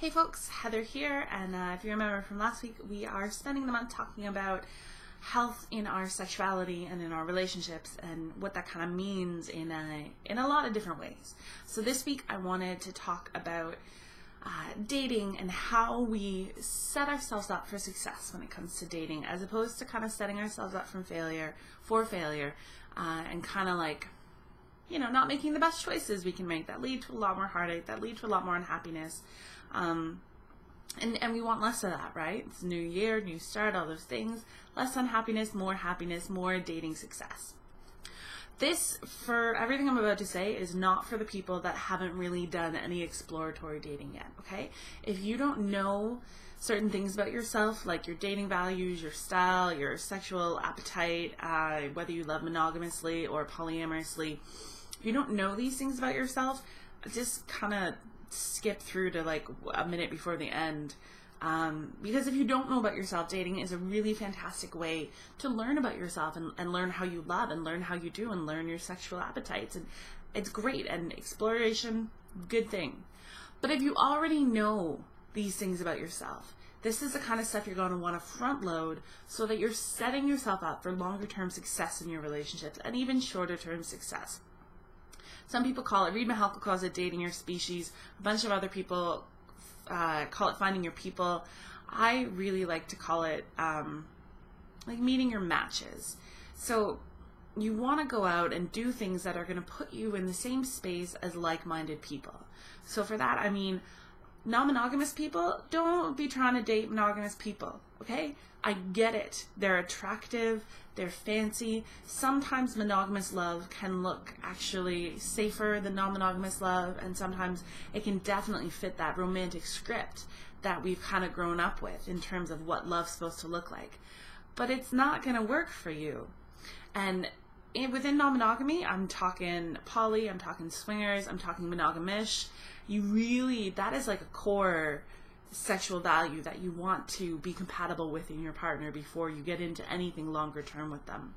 Hey folks, Heather here, and if you remember from last week, we are spending the month talking about health in our sexuality and in our relationships and what that kind of means in a lot of different ways. So this week I wanted to talk about dating and how we set ourselves up for success when it comes to dating, as opposed to kind of setting ourselves up for failure, and kind of like, not making the best choices we can make that lead to a lot more heartache, that lead to a lot more unhappiness. And we want less of that, right? It's a new year, new start, all those things. Less unhappiness, more dating success. This, for everything I'm about to say, is not for the people that haven't really done any exploratory dating yet, okay? If you don't know certain things about yourself, like your dating values, your style, your sexual appetite, whether you love monogamously or polyamorously, if you don't know these things about yourself, just kind of skip through to like a minute before the end. Because if you don't know about yourself, dating is a really fantastic way to learn about yourself and learn how you love and learn how you do and learn your sexual appetites. And it's great, and exploration, good thing. But if you already know these things about yourself, this is the kind of stuff you're going to want to front load so that you're setting yourself up for longer term success in your relationships and even shorter term success. Some people call it, Reid Mihalko calls it dating your species. A bunch of other people call it finding your people. I really like to call it like meeting your matches. So you want to go out and do things that are going to put you in the same space as like-minded people. So for that, I mean, non-monogamous people, don't be trying to date monogamous people, okay? I get it. They're attractive, they're fancy. Sometimes monogamous love can look actually safer than non-monogamous love, and sometimes it can definitely fit that romantic script that we've kind of grown up with in terms of what love's supposed to look like. But it's not going to work for you. And within non-monogamy, I'm talking poly, I'm talking swingers, I'm talking monogamish. That is like a core sexual value that you want to be compatible with in your partner before you get into anything longer term with them.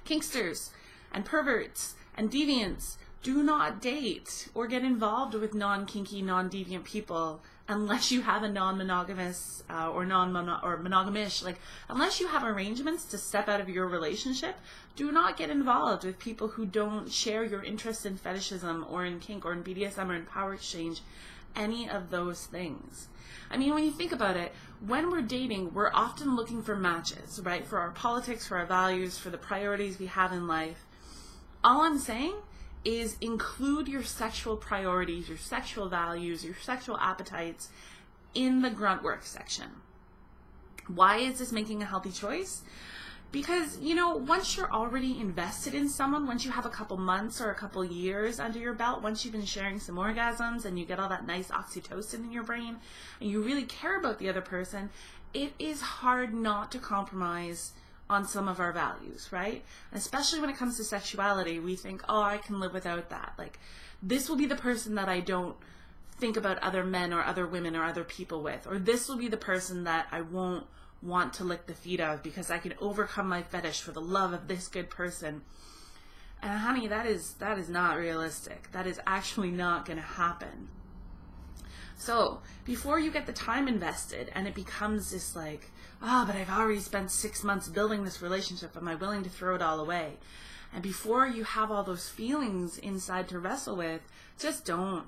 Kinksters and perverts and deviants, do not date or get involved with non-kinky, non-deviant people unless you have a non-monogamous or monogamish. Like, unless you have arrangements to step out of your relationship, do not get involved with people who don't share your interest in fetishism or in kink or in BDSM or in power exchange, any of those things. I mean, when you think about it, when we're dating, we're often looking for matches, right? For our politics, for our values, for the priorities we have in life. All I'm saying is include your sexual priorities, your sexual values, your sexual appetites in the grunt work section. Why is this making a healthy choice? Because, once you're already invested in someone, once you have a couple months or a couple years under your belt, once you've been sharing some orgasms and you get all that nice oxytocin in your brain and you really care about the other person, it is hard not to compromise on some of our values, right? And especially when it comes to sexuality, we think, oh, I can live without that. Like, this will be the person that I don't think about other men or other women or other people with, or this will be the person that I won't want to lick the feet of because I can overcome my fetish for the love of this good person. And honey, that is not realistic. That is actually not going to happen. So before you get the time invested and it becomes this like, but I've already spent 6 months building this relationship, am I willing to throw it all away? And before you have all those feelings inside to wrestle with, just don't.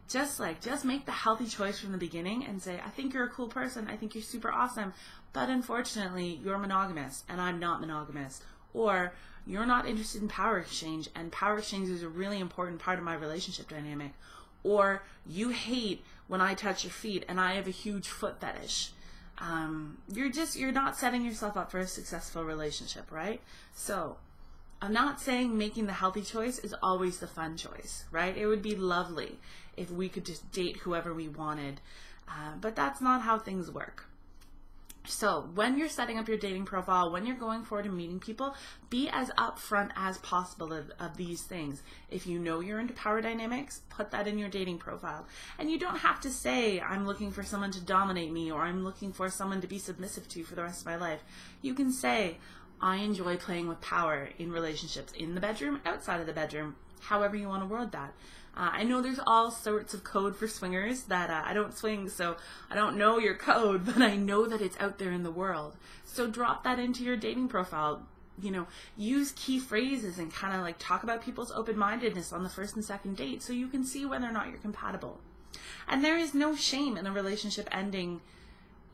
Just make the healthy choice from the beginning and say, I think you're a cool person, I think you're super awesome, but unfortunately you're monogamous and I'm not monogamous. Or you're not interested in power exchange, and power exchange is a really important part of my relationship dynamic. Or you hate when I touch your feet and I have a huge foot fetish. You're not setting yourself up for a successful relationship, right? So I'm not saying making the healthy choice is always the fun choice, right? It would be lovely if we could just date whoever we wanted, but that's not how things work. So when you're setting up your dating profile, when you're going forward and meeting people, be as upfront as possible of these things. If you know you're into power dynamics, put that in your dating profile. And you don't have to say, I'm looking for someone to dominate me, or I'm looking for someone to be submissive to for the rest of my life. You can say, I enjoy playing with power in relationships, in the bedroom, outside of the bedroom, however you want to word that. I know there's all sorts of code for swingers that I don't swing, so I don't know your code, but I know that it's out there in the world. So drop that into your dating profile. You know, use key phrases and kind of like talk about people's open-mindedness on the first and second date so you can see whether or not you're compatible. And there is no shame in a relationship ending,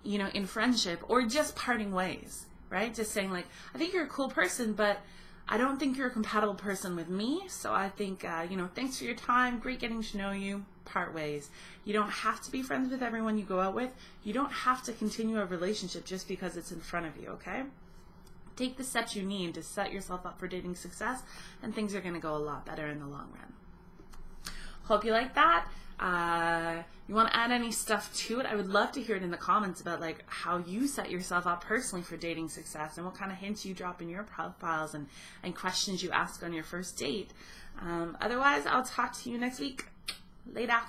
you know, in friendship or just parting ways, right? Just saying like, I think you're a cool person, but I don't think you're a compatible person with me. So I think, you know, thanks for your time. Great getting to know you. Part ways. You don't have to be friends with everyone you go out with. You don't have to continue a relationship just because it's in front of you, okay? Take the steps you need to set yourself up for dating success, and things are going to go a lot better in the long run. Hope you like that. You want to add any stuff to it? I would love to hear it in the comments about like how you set yourself up personally for dating success and what kind of hints you drop in your profiles and questions you ask on your first date. Otherwise, I'll talk to you next week. Later.